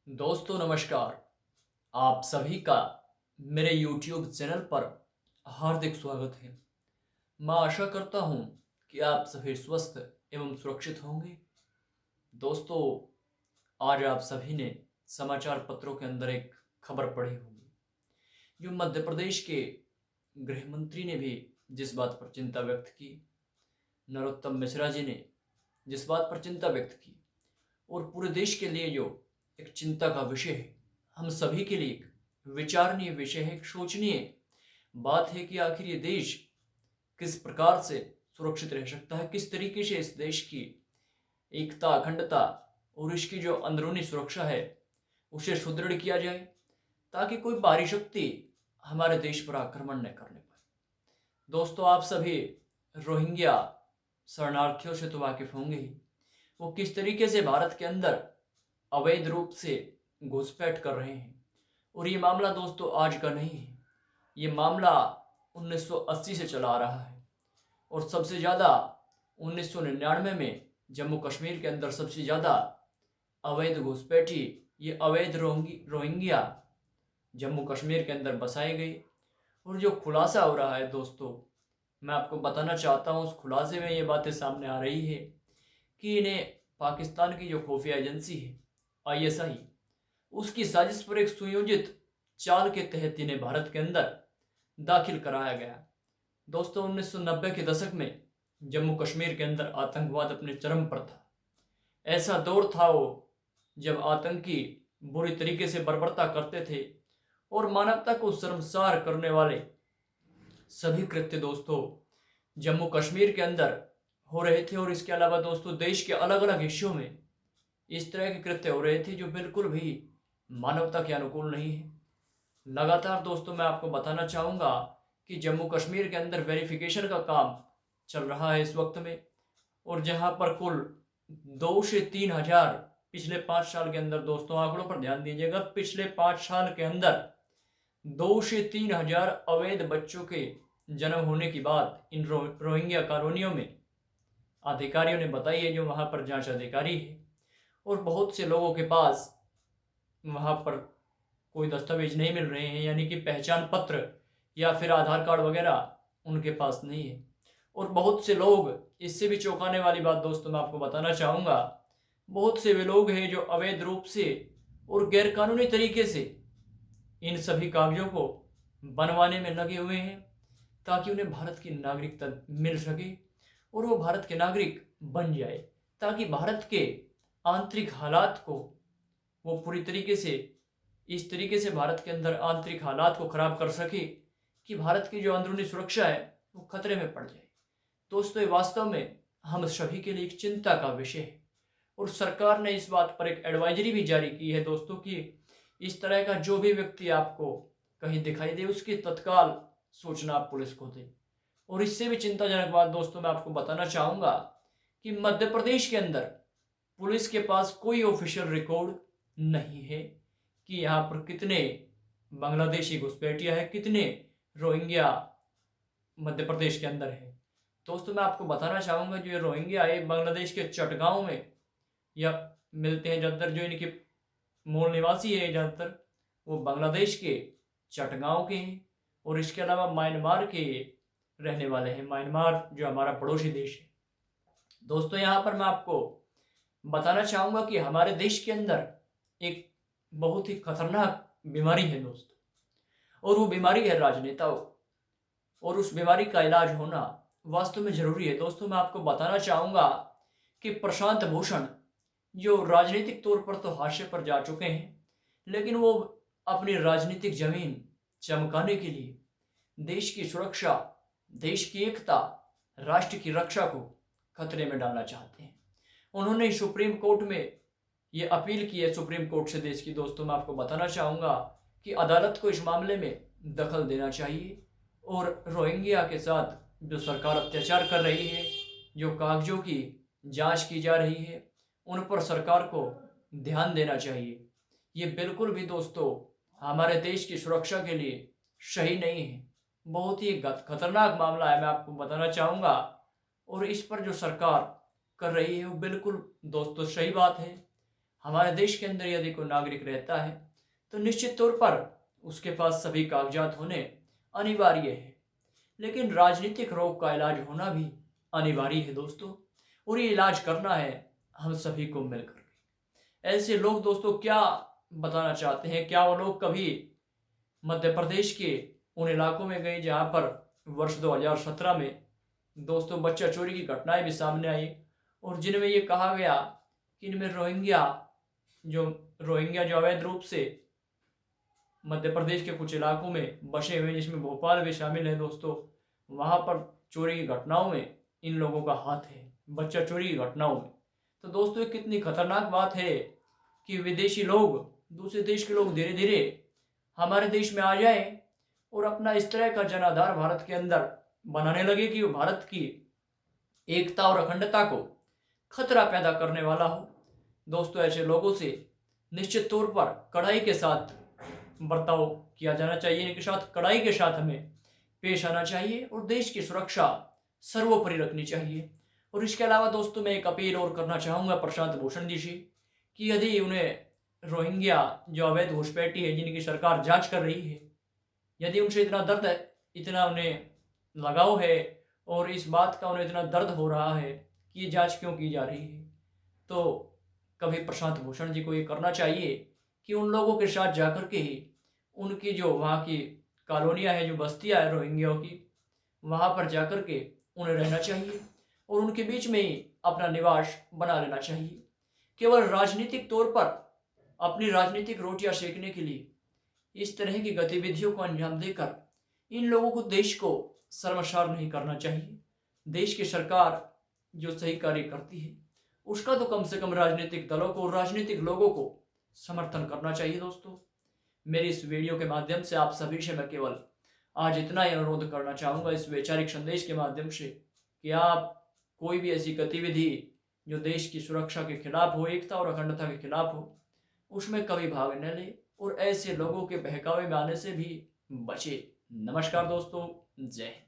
दोस्तों नमस्कार। आप सभी का मेरे YouTube चैनल पर हार्दिक स्वागत है। मैं आशा करता हूँ कि आप सभी स्वस्थ एवं सुरक्षित होंगे। दोस्तों, आज आप सभी ने समाचार पत्रों के अंदर एक खबर पढ़ी होगी, जो मध्य प्रदेश के गृह मंत्री ने भी जिस बात पर चिंता व्यक्त की, नरोत्तम मिश्रा जी ने जिस बात पर चिंता व्यक्त की, और पूरे देश के लिए जो एक चिंता का विषय है, हम सभी के लिए एक विचारणीय विषय है, एक सोचनीय बात है कि आखिर ये देश किस प्रकार से सुरक्षित रह सकता है, किस तरीके से इस देश की एकता, अखंडता और इसकी जो अंदरूनी सुरक्षा है उसे सुदृढ़ किया जाए, ताकि कोई बाहरी शक्ति हमारे देश पर आक्रमण न करने पाए। दोस्तों, आप सभी रोहिंग्या शरणार्थियों से तो वाकिफ होंगे ही। वो किस तरीके से भारत के अंदर अवैध रूप से घुसपैठ कर रहे हैं। और ये मामला दोस्तों आज का नहीं है, ये मामला 1980 से चला आ रहा है। और सबसे ज़्यादा 1999 में जम्मू कश्मीर के अंदर सबसे ज़्यादा अवैध घुसपैठी, ये अवैध रोहिंग्या जम्मू कश्मीर के अंदर बसाए गए। और जो खुलासा हो रहा है दोस्तों, मैं आपको बताना चाहता हूँ, उस खुलासे में ये बातें सामने आ रही है कि इन्हें पाकिस्तान की जो खुफिया एजेंसी है ISI, उसकी साजिश पर एक सुयोजित चाल के तहत इन्हें भारत के अंदर दाखिल कराया गया। दोस्तों, 1990 के दशक में जम्मू कश्मीर के अंदर आतंकवाद अपने चरम पर था। ऐसा दौर था वो जब आतंकी बुरी तरीके से बर्बरता करते थे और मानवता को शर्मसार करने वाले सभी कृत्य दोस्तों जम्मू कश्मीर के अंदर हो रहे थे। और इसके अलावा दोस्तों देश के अलग अलग हिस्सों में इस तरह के कृत्य हो रहे थे जो बिल्कुल भी मानवता के अनुकूल नहीं है। लगातार दोस्तों मैं आपको बताना चाहूँगा कि जम्मू कश्मीर के अंदर वेरिफिकेशन का काम चल रहा है इस वक्त में, और जहाँ पर कुल 2 से 3 हज़ार पिछले 5 साल के अंदर, दोस्तों आंकड़ों पर ध्यान दीजिएगा, पिछले 5 साल के अंदर 2 से 3 हज़ार अवैध बच्चों के जन्म होने की बात इन रोहिंग्या कॉलोनियों में अधिकारियों ने बताई है, जो वहाँ पर जांच अधिकारी है। और बहुत से लोगों के पास वहाँ पर कोई दस्तावेज नहीं मिल रहे हैं, यानी कि पहचान पत्र या फिर आधार कार्ड वगैरह उनके पास नहीं है। और बहुत से लोग, इससे भी चौंकाने वाली बात दोस्तों मैं आपको बताना चाहूँगा, बहुत से वे लोग हैं जो अवैध रूप से और गैरकानूनी तरीके से इन सभी कागजों को बनवाने में लगे हुए हैं, ताकि उन्हें भारत की नागरिकता मिल सके और वो भारत के नागरिक बन जाए, ताकि भारत के आंतरिक हालात को वो पूरी तरीके से, इस तरीके से भारत के अंदर आंतरिक हालात को खराब कर सके कि भारत की जो अंदरूनी सुरक्षा है वो खतरे में पड़ जाए। दोस्तों, ये वास्तव में हम सभी के लिए एक चिंता का विषय है। और सरकार ने इस बात पर एक एडवाइजरी भी जारी की है दोस्तों कि इस तरह का जो भी व्यक्ति आपको कहीं दिखाई दे, उसकी तत्काल सूचना आप पुलिस को दें। और इससे भी चिंताजनक बात दोस्तों मैं आपको बताना चाहूँगा कि मध्य प्रदेश के अंदर पुलिस के पास कोई ऑफिशियल रिकॉर्ड नहीं है कि यहाँ पर कितने बांग्लादेशी घुसपैठिया है, कितने रोहिंग्या मध्य प्रदेश के अंदर है। दोस्तों, मैं आपको बताना चाहूँगा, जो ये रोहिंग्या है बांग्लादेश के चटगांव में या मिलते हैं ज़्यादातर, जो इनके मूल निवासी है ज़्यादातर वो बांग्लादेश के चटगांव के हैं। और इसके अलावा म्यांमार के रहने वाले हैं, म्यांमार जो हमारा पड़ोसी देश है। दोस्तों, यहाँ पर मैं आपको बताना चाहूँगा कि हमारे देश के अंदर एक बहुत ही खतरनाक बीमारी है दोस्तों, और वो बीमारी है राजनेताओं। और उस बीमारी का इलाज होना वास्तव में जरूरी है। दोस्तों, मैं आपको बताना चाहूँगा कि प्रशांत भूषण जो राजनीतिक तौर पर तो हाशिए पर जा चुके हैं, लेकिन वो अपनी राजनीतिक जमीन चमकाने के लिए देश की सुरक्षा, देश की एकता, राष्ट्र की रक्षा को खतरे में डालना चाहते हैं। उन्होंने सुप्रीम कोर्ट में ये अपील की है, सुप्रीम कोर्ट से देश की। दोस्तों, मैं आपको बताना चाहूँगा कि अदालत को इस मामले में दखल देना चाहिए। और रोहिंग्या के साथ जो सरकार अत्याचार कर रही है, जो कागजों की जांच की जा रही है, उन पर सरकार को ध्यान देना चाहिए। ये बिल्कुल भी दोस्तों हमारे देश की सुरक्षा के लिए सही नहीं है। बहुत ही खतरनाक मामला है, मैं आपको बताना चाहूँगा। और इस पर जो सरकार कर रही है वो बिल्कुल दोस्तों सही बात है। हमारे देश के अंदर यदि कोई नागरिक रहता है तो निश्चित तौर पर उसके पास सभी कागजात होने अनिवार्य है, लेकिन राजनीतिक रोग का इलाज होना भी अनिवार्य है दोस्तों, और ये इलाज करना है हम सभी को मिलकर के। ऐसे लोग दोस्तों क्या बताना चाहते हैं, क्या वो लोग कभी मध्य प्रदेश के उन इलाकों में गए जहां पर वर्ष 2017 में दोस्तों बच्चा चोरी की घटनाएं भी सामने आई, और जिनमें ये कहा गया कि इनमें रोहिंग्या जो अवैध रूप से मध्य प्रदेश के कुछ इलाकों में बसे हुए, जिसमें भोपाल भी शामिल है दोस्तों, वहां पर चोरी की घटनाओं में इन लोगों का हाथ है, बच्चा चोरी की घटनाओं में। तो दोस्तों ये कितनी खतरनाक बात है कि विदेशी लोग, दूसरे देश के लोग धीरे धीरे हमारे देश में आ जाए और अपना इस तरह का जनाधार भारत के अंदर बनाने लगे कि वो भारत की एकता और अखंडता को खतरा पैदा करने वाला हो। दोस्तों ऐसे लोगों से निश्चित तौर पर कड़ाई के साथ बर्ताव किया जाना चाहिए, इनके साथ कड़ाई के साथ हमें पेश आना चाहिए और देश की सुरक्षा सर्वोपरि रखनी चाहिए। और इसके अलावा दोस्तों मैं एक अपील और करना चाहूँगा प्रशांत भूषण जी से कि यदि उन्हें रोहिंग्या जो अवैध घुसपैठी है जिनकी सरकार जांच कर रही है, यदि उनसे इतना दर्द है, इतना उन्हें लगाव है और इस बात का उन्हें इतना दर्द हो रहा है कि ये जांच क्यों की जा रही है, तो कभी प्रशांत भूषण जी को ये करना चाहिए कि उन लोगों के साथ जाकर के ही उनकी जो वहाँ की कॉलोनियाँ हैं, जो बस्तियाँ हैं रोहिंग्याओं की, वहाँ पर जाकर के उन्हें रहना चाहिए और उनके बीच में ही अपना निवास बना लेना चाहिए। केवल राजनीतिक तौर पर अपनी राजनीतिक रोटियां सेकने के लिए इस तरह की गतिविधियों को अंजाम देकर इन लोगों को, देश को शर्मसार नहीं करना चाहिए। देश की सरकार जो सही कार्य करती है उसका तो कम से कम राजनीतिक दलों को, राजनीतिक लोगों को समर्थन करना चाहिए। दोस्तों मेरी इस वीडियो के माध्यम से आप सभी से मैं केवल आज इतना ही अनुरोध करना चाहूँगा, इस वैचारिक संदेश के माध्यम से, कि आप कोई भी ऐसी गतिविधि जो देश की सुरक्षा के खिलाफ हो, एकता और अखंडता के खिलाफ हो, उसमें कभी भाग न ले और ऐसे लोगों के बहकावे में आने से भी बचे। नमस्कार दोस्तों, जय हिंद।